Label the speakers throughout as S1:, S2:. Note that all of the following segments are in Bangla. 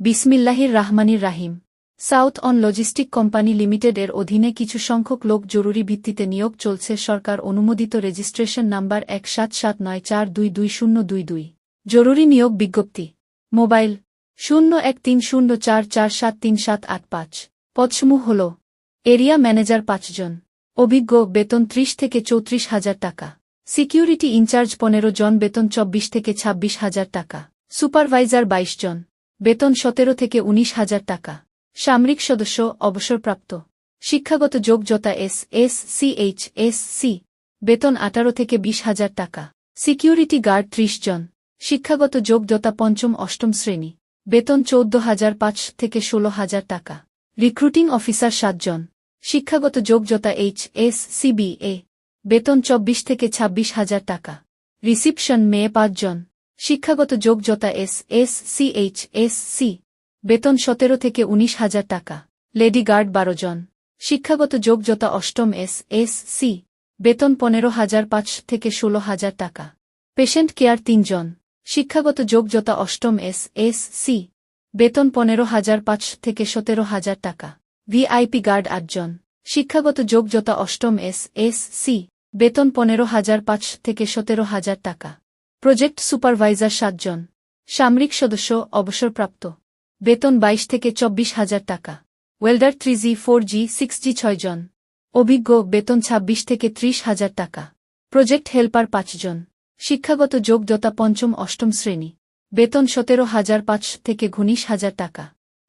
S1: বিসমিল্লাহির রাহমানির রাহিম। South on logistic company limited এর অধীনে কিছু সংখ্যক লোক জরুরি ভিত্তিতে নিয়োগ চলছে। সরকার অনুমোদিত রেজিস্ট্রেশন নাম্বার 1779422022। জরুরি নিয়োগ বিজ্ঞপ্তি। মোবাইল 013044473785। পদসমূহ হল এরিয়া ম্যানেজার 5 জন, অভিজ্ঞ, বেতন 30 থেকে 34,000 টাকা। সিকিউরিটি ইনচার্জ 15 জন, বেতন 24 থেকে 26,000 টাকা। সুপারভাইজার 22 জন, বেতন 17 থেকে 19,000 টাকা। সামরিক সদস্য, অবসরপ্রাপ্ত। শিক্ষাগত যোগ্যতা SSC/SC, বেতন 18 থেকে 20,000 টাকা। সিকিউরিটি গার্ড 30 জন, শিক্ষাগত যোগ্যতা 5ম-8ম শ্রেণী, বেতন 14,500 থেকে 16,000 টাকা। রিক্রুটিং অফিসার 7 জন, শিক্ষাগত যোগ্যতা HSCBA, বেতন 24 থেকে 26,000 টাকা। রিসিপশন মেয়ে 5 জন, শিক্ষাগত যোগ্যতা SSC/SC, বেতন 17 থেকে 19,000 টাকা। লেডি গার্ড 12 জন, শিক্ষাগত যোগ্যতা 8ম SSC, বেতন 15,500 থেকে 16,000 টাকা। পেশেন্ট কেয়ার 3 জন, শিক্ষাগত যোগ্যতা 8ম SSC, বেতন 15,500 থেকে 17,000 টাকা। ভিআইপি গার্ড 8 জন, শিক্ষাগত যোগ্যতা 8ম SSC, বেতন 15,500 থেকে 17,000 টাকা। প্রজেক্ট সুপারভাইজার 7 জন, সামরিক সদস্য, অবসরপ্রাপ্ত, বেতন 22 থেকে 24,000 টাকা। ওয়েল্ডার 3G 4G 6G 6 জন, অভিজ্ঞ, বেতন 26 থেকে 30,000 টাকা। প্রজেক্ট হেল্পার 5 জন, শিক্ষাগত যোগ্যতা 5ম-8ম শ্রেণী, বেতন 17,500 থেকে 19,000 টাকা।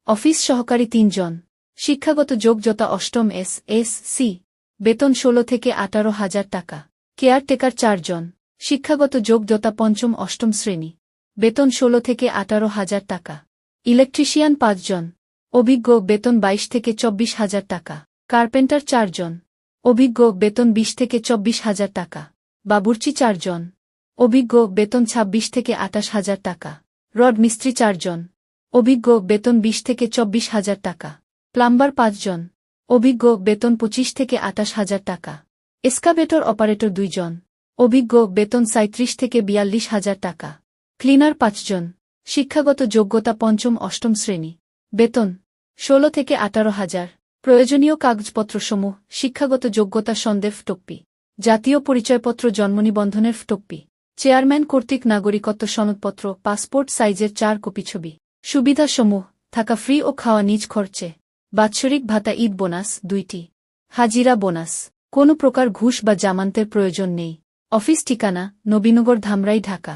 S1: অফিস সহকারী 3 জন, শিক্ষাগত যোগ্যতা 8ম SSC, বেতন 16 থেকে 18,000 টাকা। কেয়ারটেকার 4 জন, শিক্ষাগত যোগ্যতা 5ম-8ম শ্রেণী, বেতন 16 থেকে 18,000 টাকা। ইলেকট্রিশিয়ান 5 জন, অভিজ্ঞ, বেতন 22 থেকে 24,000 টাকা। কার্পেন্টার 4 জন, অভিজ্ঞ, বেতন 20 থেকে 24,000 টাকা। বাবুর্চি 4 জন, অভিজ্ঞ, বেতন 26 থেকে 28,000 টাকা। রড মিস্ত্রি 4 জন, অভিজ্ঞ, বেতন 20 থেকে 24,000 টাকা। প্লাম্বার 5 জন, অভিজ্ঞ, বেতন 25 থেকে 28,000 টাকা। এসকাভেটর অপারেটর 2 জন, অভিজ্ঞ, বেতন 37 থেকে 42,000 টাকা। ক্লিনার 5 জন, শিক্ষাগত যোগ্যতা 5ম-8ম শ্রেণী, বেতন 16 থেকে 18,000। প্রয়োজনীয় কাগজপত্রসমূহ: শিক্ষাগত যোগ্যতা সন্দেহ ফটোকপি, জাতীয় পরিচয়পত্র, জন্মনিবন্ধনের ফটোকপি, চেয়ারম্যান কর্তৃক নাগরিকত্ব সনদপত্র, পাসপোর্ট সাইজের 4 কপি ছবি। সুবিধাসমূহ: থাকা ফ্রি ও খাওয়া নিজ খরচে, বাৎসরিক ভাতা, ঈদ বোনাস 2টি, হাজিরা বোনাস। কোনো প্রকার ঘুষ বা জামানতের প্রয়োজন নেই। অফিস ঠিকানা: নবীনগর, ধামরাই, ঢাকা।